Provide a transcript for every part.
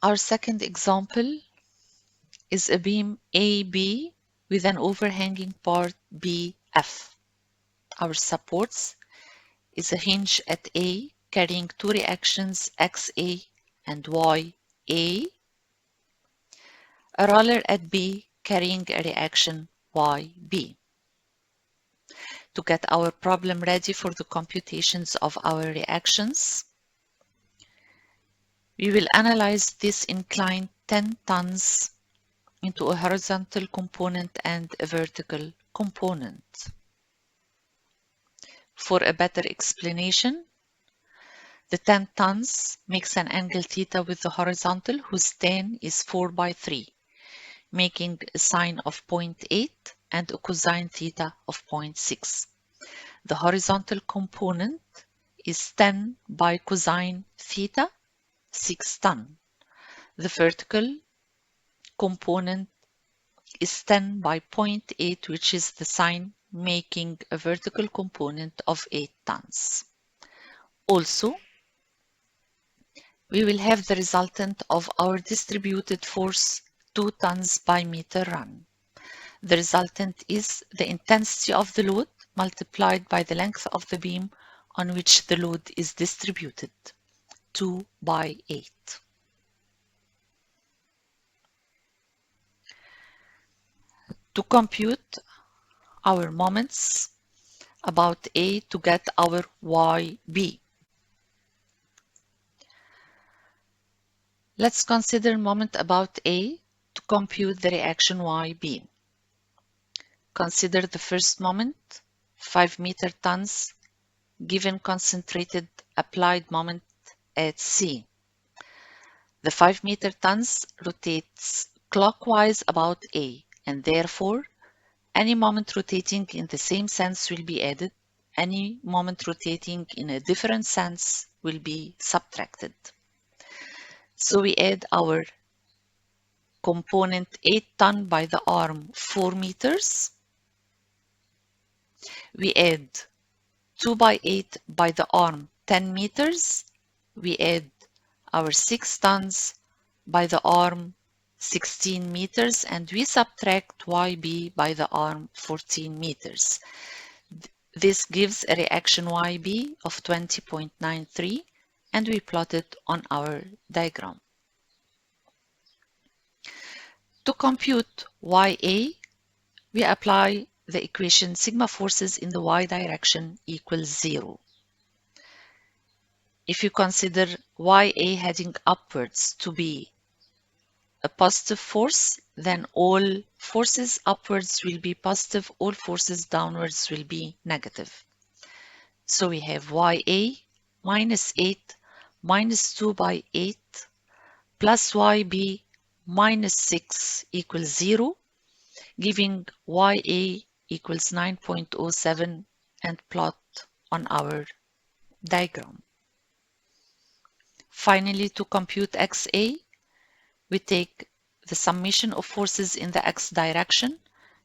Our second example is a beam AB with an overhanging part BF. Our supports is a hinge at A carrying two reactions XA and YA, a roller at B carrying a reaction YB. To get our problem ready for the computations of our reactions, we will analyze this inclined 10 tons into a horizontal component and a vertical component. For a better explanation, the 10 tons makes an angle theta with the horizontal whose tan is 4/3, making a sine of 0.8 and a cosine theta of 0.6. The horizontal component is 10 by cosine theta, 6 ton. The vertical component is 10 by 0.8, which is the sine, making a vertical component of 8 tons. Also, we will have the resultant of our distributed force 2 tons by meter run. The resultant is the intensity of the load multiplied by the length of the beam on which the load is distributed, 2/8. To compute our moments about A to get our YB. Let's consider moment about A to compute the reaction YB. Consider the first moment, 5 meter tons, given concentrated applied moment at C. The 5 meter tons rotates clockwise about A, and therefore any moment rotating in the same sense will be added. Any moment rotating in a different sense will be subtracted. So we add our component 8 ton by the arm 4 meters. We add 2/8 by the arm 10 meters. We add our 6 tons by the arm 16 meters, and we subtract YB by the arm 14 meters. This gives a reaction YB of 20.93, and we plot it on our diagram. To compute YA, we apply the equation sigma forces in the y direction equals 0. If you consider YA heading upwards to be a positive force, then all forces upwards will be positive, all forces downwards will be negative. So we have YA minus 8 minus 2/8 plus YB minus 6 equals 0, giving YA equals 9.07 and plot on our diagram. Finally, to compute XA, we take the summation of forces in the x direction,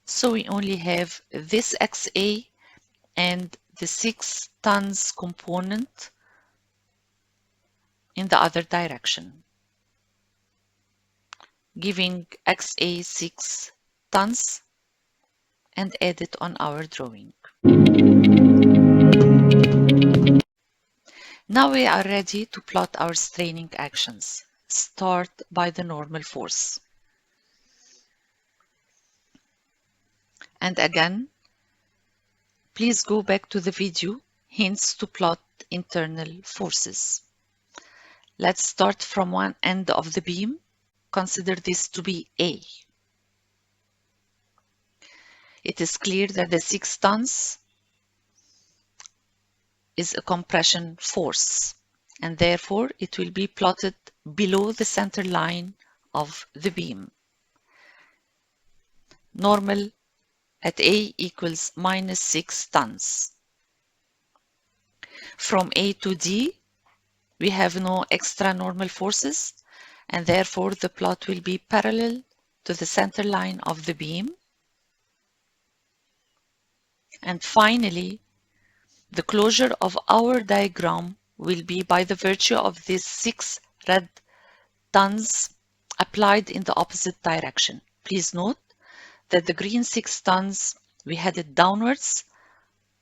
so we only have this XA and the 6 tons component in the other direction, giving XA 6 tons, and add it on our drawing. Now we are ready to plot our straining actions. Start by the normal force. And again, please go back to the video, hints to plot internal forces. Let's start from one end of the beam. Consider this to be A. It is clear that the 6 tons is a compression force, and therefore it will be plotted below the center line of the beam. Normal at A equals minus 6 tons. From A to D, we have no extra normal forces, and therefore the plot will be parallel to the center line of the beam. And finally, the closure of our diagram will be by the virtue of these 6 red tons applied in the opposite direction. Please note that the green 6 tons, we headed downwards.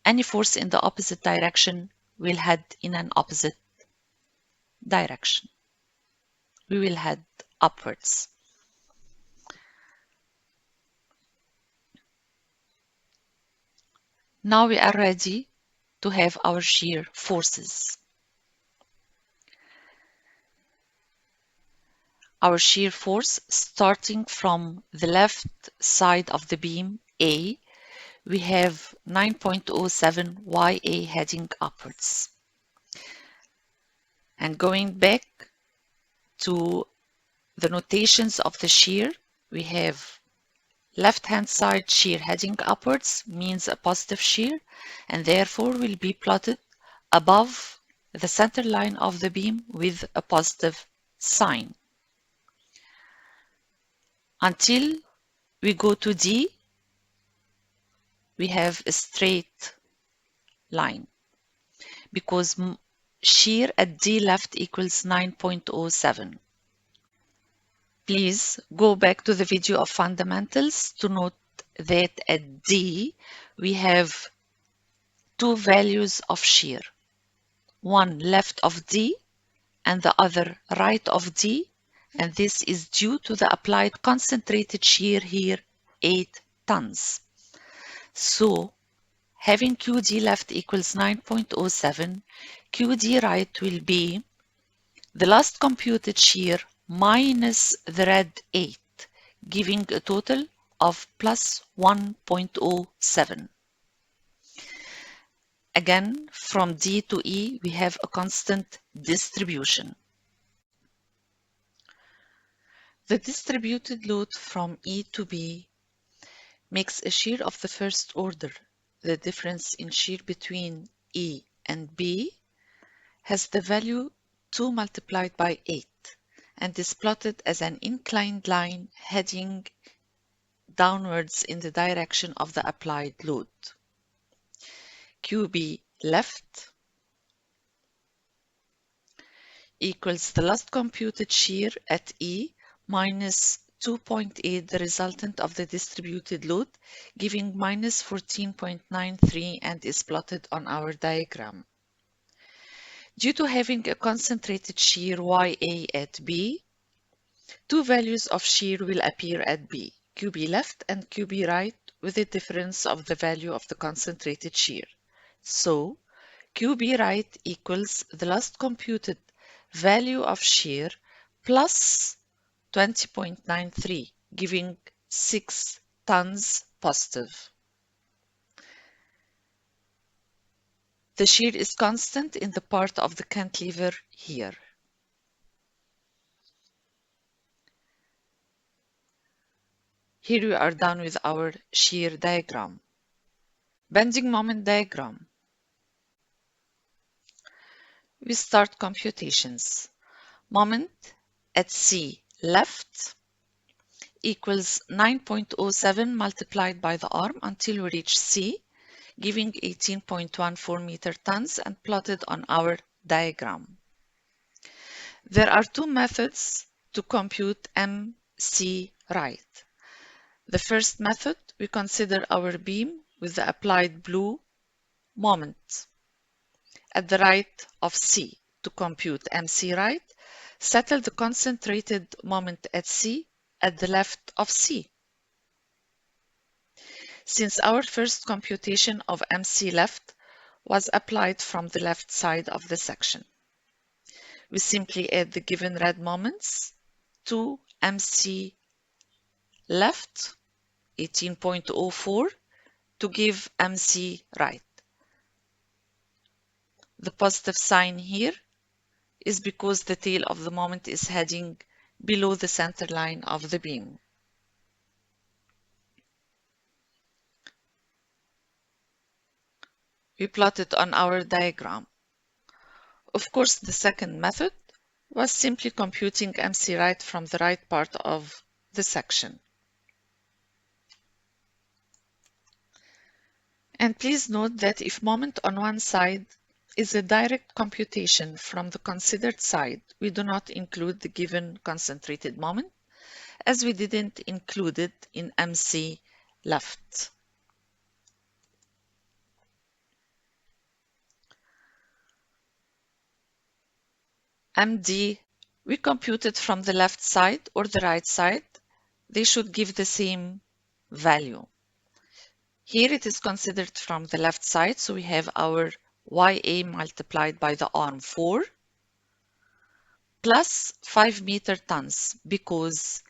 Any force in the opposite direction will head in an opposite direction. We will head upwards. Now we are ready to have our shear forces. Our shear force starting from the left side of the beam A, we have 9.07 YA heading upwards. And going back to the notations of the shear, we have left-hand side shear heading upwards means a positive shear and therefore will be plotted above the center line of the beam with a positive sign. Until we go to D, we have a straight line because shear at D left equals 9.07. Please go back to the video of fundamentals to note that at D we have two values of shear, one left of D and the other right of D, and this is due to the applied concentrated shear here, 8 tons. So having QD left equals 9.07, QD right will be the last computed shear minus the red 8, giving a total of plus 1.07. Again, from D to E, we have a constant distribution. The distributed load from E to B makes a shear of the first order. The difference in shear between E and B has the value 2 multiplied by 8 and is plotted as an inclined line heading downwards in the direction of the applied load. QB left equals the last computed shear at E minus 2.8, the resultant of the distributed load, giving minus 14.93 and is plotted on our diagram. Due to having a concentrated shear YA at B, two values of shear will appear at B, QB left and QB right, with a difference of the value of the concentrated shear. So, QB right equals the last computed value of shear plus 20.93, giving 6 tons positive. The shear is constant in the part of the cantilever here. Here we are done with our shear diagram. Bending moment diagram. We start computations. Moment at C left equals 9.07 multiplied by the arm until we reach C, giving 18.14 meter tons and plotted on our diagram. There are two methods to compute MC right. The first method, we consider our beam with the applied blue moment at the right of C. To compute MC right, settle the concentrated moment at C at the left of C. Since our first computation of MC left was applied from the left side of the section, we simply add the given red moments to MC left, 18.04, to give MC right. The positive sign here is because the tail of the moment is heading below the center line of the beam. We plot it on our diagram. Of course, the second method was simply computing MC right from the right part of the section. And please note that if moment on one side is a direct computation from the considered side, we do not include the given concentrated moment, as we didn't include it in MC left. MD, we computed from the left side or the right side. They should give the same value. Here it is considered from the left side, so we have our YA multiplied by the arm 4 plus 5 meter tons, because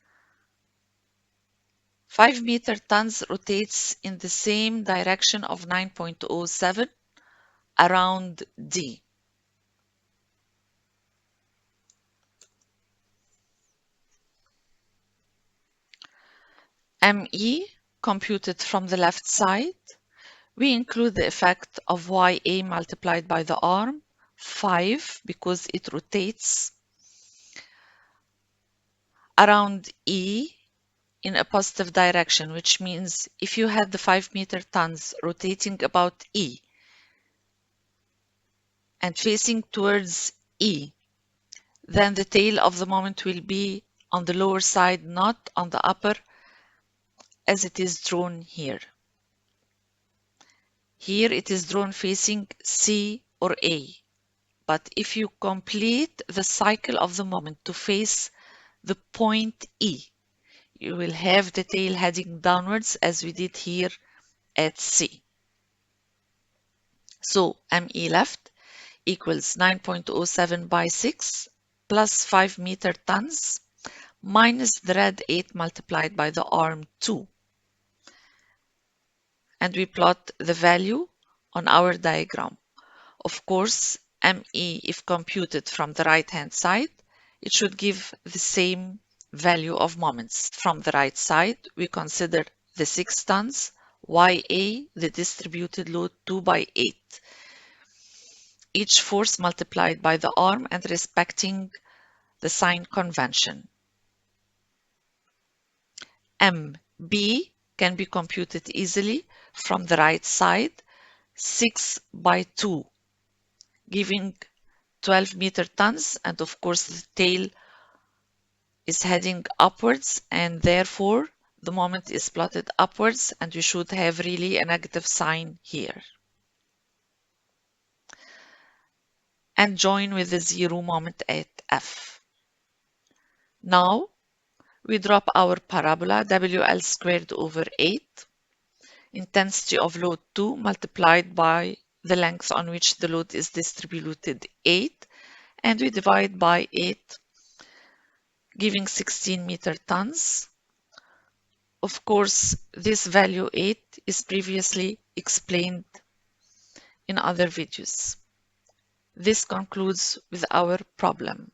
5 meter tons rotates in the same direction of 9.07 around D. ME computed from the left side. We include the effect of YA multiplied by the arm 5 because it rotates around E in a positive direction, which means if you had the 5 meter tons rotating about E and facing towards E, then the tail of the moment will be on the lower side, not on the upper, as it is drawn here. Here it is drawn facing C or A. But if you complete the cycle of the moment to face the point E, you will have the tail heading downwards as we did here at C. So ME left equals 9.07 by 6 plus 5 meter tons minus the red 8 multiplied by the arm 2. And we plot the value on our diagram. Of course, ME, if computed from the right-hand side, it should give the same value of moments. From the right side, we consider the 6 tons, YA, the distributed load 2 by 8. Each force multiplied by the arm and respecting the sign convention. MB can be computed easily from the right side, 6 by 2, giving 12 meter tons, and of course the tail is heading upwards, and therefore the moment is plotted upwards, and we should have really a negative sign here. And join with the 0 moment at F. Now we drop our parabola WL squared over 8, intensity of load 2 multiplied by the length on which the load is distributed 8, and we divide by 8, giving 16 meter tons. Of course, this value 8 is previously explained in other videos. This concludes with our problem.